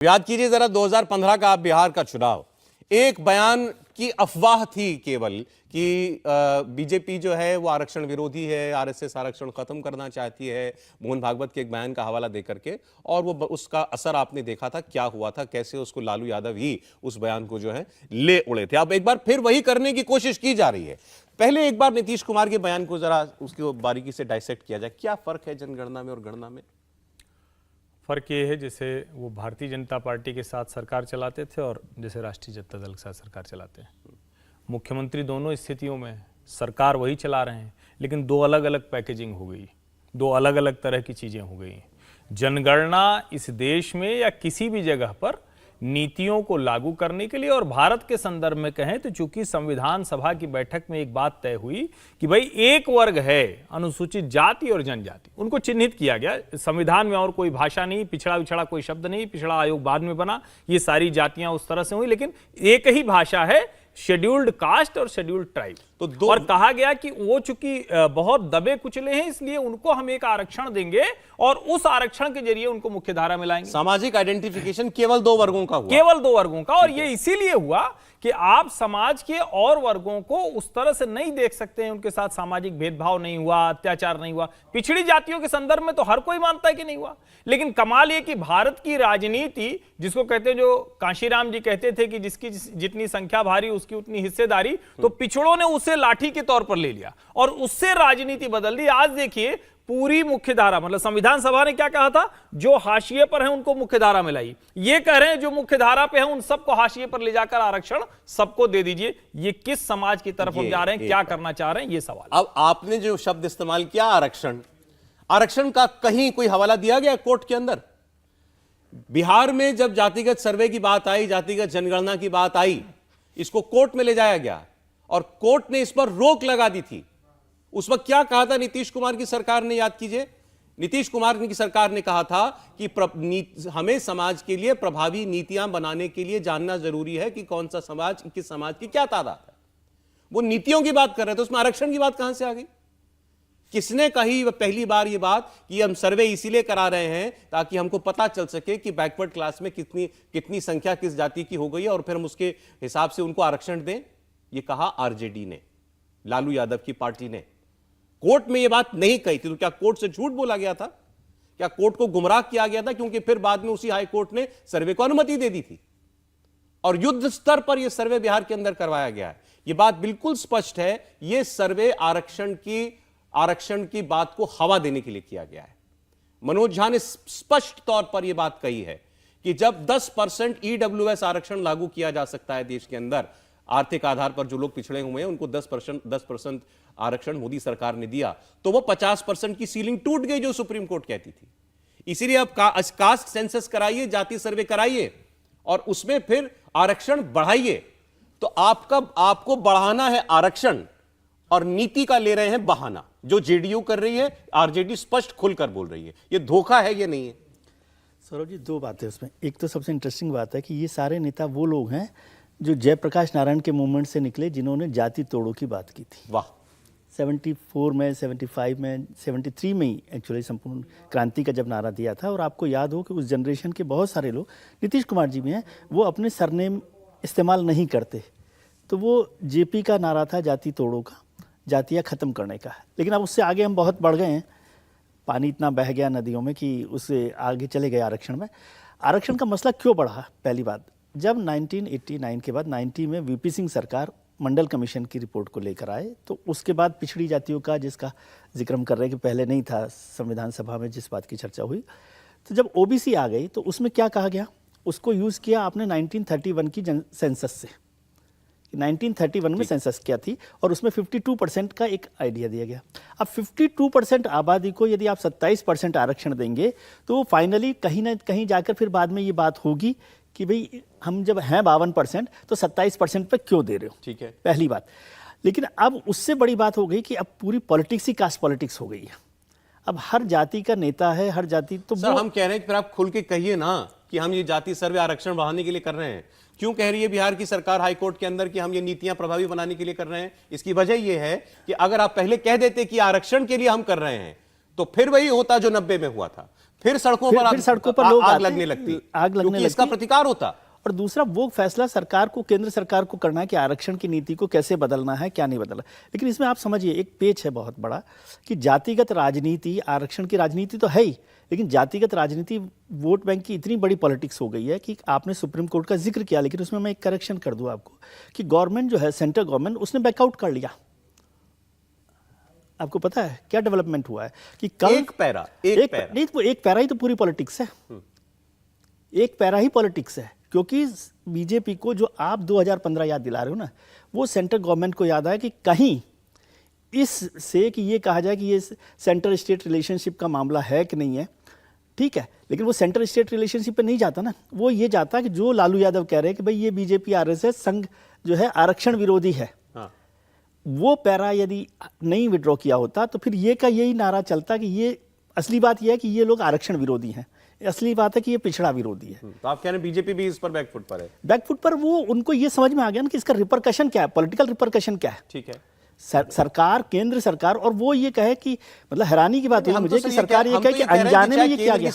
याद कीजिए जरा 2015 का बिहार का चुनाव, एक बयान की अफवाह थी केवल कि बीजेपी जो है वो आरक्षण विरोधी है, आरएसएस आरक्षण खत्म करना चाहती है, मोहन भागवत के एक बयान का हवाला देकर के। और वो उसका असर आपने देखा था, क्या हुआ था, कैसे उसको लालू यादव ही उस बयान को जो है ले उड़े थे। अब एक बार फिर वही करने की कोशिश की जा रही है। पहले एक बार नीतीश कुमार के बयान को जरा उसकी बारीकी से डाइसेक्ट किया जाए। क्या फर्क है जनगणना में और गणना में? फर्क ये है जैसे वो भारतीय जनता पार्टी के साथ सरकार चलाते थे और जैसे राष्ट्रीय जनता दल के साथ सरकार चलाते हैं। मुख्यमंत्री दोनों स्थितियों में सरकार वही चला रहे हैं, लेकिन दो अलग अलग पैकेजिंग हो गई, दो अलग अलग तरह की चीज़ें हो गई। जनगणना इस देश में या किसी भी जगह पर नीतियों को लागू करने के लिए, और भारत के संदर्भ में कहें तो चूंकि संविधान सभा की बैठक में एक बात तय हुई कि भाई एक वर्ग है अनुसूचित जाति और जनजाति, उनको चिन्हित किया गया संविधान में, और कोई भाषा नहीं, पिछड़ा विछड़ा कोई शब्द नहीं, पिछड़ा आयोग बाद में बना, ये सारी जातियां उस तरह से हुई, लेकिन एक ही भाषा है, शेड्यूल्ड कास्ट और शेड्यूल्ड ट्राइब। तो और कहा गया कि वो चूंकि बहुत दबे कुचले हैं, इसलिए उनको हम एक आरक्षण देंगे और उस आरक्षण के जरिए उनको मुख्य धारा में लाएंगे। सामाजिक आइडेंटिफिकेशन केवल दो वर्गों का हुआ, केवल दो वर्गों का। और ये इसीलिए हुआ कि आप समाज के और वर्गों को उस तरह से नहीं देख सकते हैं, उनके साथ सामाजिक भेदभाव नहीं हुआ, अत्याचार नहीं हुआ। पिछड़ी जातियों के संदर्भ में तो हर कोई मानता है कि नहीं हुआ, लेकिन कमाल ये कि भारत की राजनीति, जिसको कहते हैं, जो कांशीराम जी कहते थे कि जिसकी जितनी संख्या भारी उसकी उतनी हिस्सेदारी, तो पिछड़ों ने उसे लाठी के तौर पर ले लिया और उससे राजनीति बदल दी। आज देखिए पूरी मुख्यधारा, मतलब संविधान सभा ने क्या कहा था, जो हाशिए पर है उनको मुख्यधारा में लाइए। ये कह रहे हैं जो मुख्यधारा पे है उन सबको हाशिए पर ले जाकर आरक्षण सबको दे दीजिए। ये किस समाज की तरफ हम जा रहे हैं, क्या करना चाह रहे हैं, ये सवाल। अब आपने जो शब्द इस्तेमाल किया आरक्षण, आरक्षण का कहीं कोई हवाला दिया गया कोर्ट के अंदर? बिहार में जब जातिगत सर्वे की बात आई, जातिगत जनगणना की बात आई, इसको कोर्ट में ले जाया गया और कोर्ट ने इस पर रोक लगा दी थी। उस वक्त क्या कहा था नीतीश कुमार की सरकार ने, याद कीजिए। नीतीश कुमार की सरकार ने कहा था कि हमें समाज के लिए प्रभावी नीतियां बनाने के लिए जानना जरूरी है कि कौन सा समाज, किस समाज की क्या तादाद है। वो नीतियों की बात कर रहे थे, उसमें आरक्षण की बात कहां से आ गई? किसने कही पहली बार ये बात कि हम सर्वे इसीलिए करा रहे हैं ताकि हमको पता चल सके कि बैकवर्ड क्लास में कितनी संख्या किस जाति की हो गई है और फिर हम उसके हिसाब से उनको आरक्षण दें? ये कहा आरजेडी ने, लालू यादव की पार्टी ने। कोर्ट में यह बात नहीं कही थी, तो क्या कोर्ट से झूठ बोला गया था? क्या कोर्ट को गुमराह किया गया था? क्योंकि फिर बाद में उसी हाई कोर्ट ने सर्वे को अनुमति दे दी थी और युद्ध स्तर पर यह सर्वे बिहार के अंदर करवाया गया है। यह बात बिल्कुल स्पष्ट है, यह सर्वे आरक्षण की बात को हवा देने के लिए किया गया है। मनोज झा ने स्पष्ट तौर पर यह बात कही है कि जब 10% ईडब्ल्यूएस आरक्षण लागू किया जा सकता है देश के अंदर, आर्थिक आधार पर जो लोग पिछड़े हुए हैं उनको 10% आरक्षण मोदी सरकार ने दिया, तो वो 50% की सीलिंग टूट गई जो सुप्रीम कोर्ट कहती थी। इसीलिए अब कास्ट सेंसस कराइए, जाति सर्वे कराइए और उसमें फिर आरक्षण बढ़ाइए। तो आपको बढ़ाना है आरक्षण और नीति का ले रहे हैं बहाना, जो जेडीयू कर रही है, आरजेडी स्पष्ट खुलकर बोल रही है। ये धोखा है, ये नहीं है। सौरभ जी, दो बातें उसमें। एक तो सबसे इंटरेस्टिंग बात है कि ये सारे नेता वो लोग हैं जो जयप्रकाश नारायण के मूवमेंट से निकले, जिन्होंने जाति तोड़ों की बात की थी। वाह। 74 में, 75 में, 73 में ही एक्चुअली संपूर्ण क्रांति का जब नारा दिया था। और आपको याद हो कि उस जनरेशन के बहुत सारे लोग, नीतीश कुमार जी भी हैं, वो अपने सरनेम इस्तेमाल नहीं करते। तो वो जेपी का नारा था जाति तोड़ों का, जातियाँ ख़त्म करने का। लेकिन अब उससे आगे हम बहुत बढ़ गए हैं, पानी इतना बह गया नदियों में कि उससे आगे चले गए आरक्षण में। आरक्षण का मसला क्यों बढ़ा? पहली बात, जब 1989 के बाद 90 में वीपी सिंह सरकार मंडल कमीशन की रिपोर्ट को लेकर आए, तो उसके बाद पिछड़ी जातियों का, जिसका जिक्र हम कर रहे हैं कि पहले नहीं था संविधान सभा में जिस बात की चर्चा हुई, तो जब ओबीसी आ गई तो उसमें क्या कहा गया, उसको यूज़ किया आपने 1931 की सेंसस से। 1931 में सेंसस किया थी और उसमें 52% का एक आइडिया दिया गया। अब 52% आबादी को यदि आप 27% आरक्षण देंगे तो वो फाइनली कहीं ना कहीं जाकर फिर बाद में ये बात होगी कि भाई हम जब हैं 52% तो 27% पे क्यों दे रहे हो? ठीक है, पहली बात। लेकिन अब उससे बड़ी बात हो गई कि अब पूरी पॉलिटिक्स ही कास्ट पॉलिटिक्स हो गई है। अब हर जाति का नेता है, हर जाति, तो सर हम कह रहे हैं कि फिर आप खुल के कहिए ना कि हम ये जाति सर्वे आरक्षण बढ़ाने के लिए कर रहे हैं। क्यों कह रही है बिहार की सरकार हाई कोर्ट के अंदर कि हम ये नीतियां प्रभावी बनाने के लिए कर रहे हैं? इसकी वजह यह है कि अगर आप पहले कह देते कि आरक्षण के लिए हम कर रहे हैं तो फिर वही होता जो 90 में हुआ था। फिर सड़कों फिर पर सड़कों पर लोग आग आते, लगने लगती, आग लगने क्योंकि इसका लगती। प्रतिकार होता। और दूसरा वो फैसला सरकार को, केंद्र सरकार को करना है कि आरक्षण की नीति को कैसे बदलना है, क्या नहीं बदलना। लेकिन इसमें आप समझिए एक पेच है बहुत बड़ा कि जातिगत राजनीति, आरक्षण की राजनीति तो है ही, लेकिन जातिगत राजनीति, वोट बैंक की इतनी बड़ी पॉलिटिक्स हो गई है कि आपने सुप्रीम कोर्ट का जिक्र किया, लेकिन उसमें मैं एक करेक्शन कर दूं आपको कि गवर्नमेंट जो है, सेंट्रल गवर्नमेंट, उसने बैकआउट कर लिया। आपको पता है क्या डेवलपमेंट हुआ है कि कल एक पैरा नहीं, तो एक पैरा ही तो पूरी पॉलिटिक्स है, एक पैरा ही पॉलिटिक्स है। क्योंकि बीजेपी को जो आप 2015 याद दिला रहे हो ना, वो सेंट्रल गवर्नमेंट को याद आया कि कहीं इससे कि ये कहा जाए कि ये सेंटर स्टेट रिलेशनशिप का मामला है कि नहीं है, ठीक है, लेकिन वो सेंटर स्टेट रिलेशनशिप पे नहीं जाता ना, वो ये जाता कि जो लालू यादव कह रहे हैं कि भाई ये बीजेपी आरएसएस संघ जो है आरक्षण विरोधी है, हाँ। वो पैरा यदि नहीं विड्रॉ किया होता तो फिर ये का यही नारा चलता कि ये, असली बात यह है कि ये लोग आरक्षण विरोधी हैं, असली बात है कि ये पिछड़ा विरोधी है। तो आप कह रहे हैं बीजेपी भी इस पर बैकफुट पर है? बैकफुट पर वो, उनको ये समझ में आ गया ना कि इसका रिपरकशन क्या है, पॉलिटिकल रिपरकशन क्या है। ठीक है, सरकार, केंद्र सरकार, और वो ये कहे कि मतलब हैरानी की बात है हम मुझे तो कि सर सरकार ये कहे कि अनजाने में ये किया गया।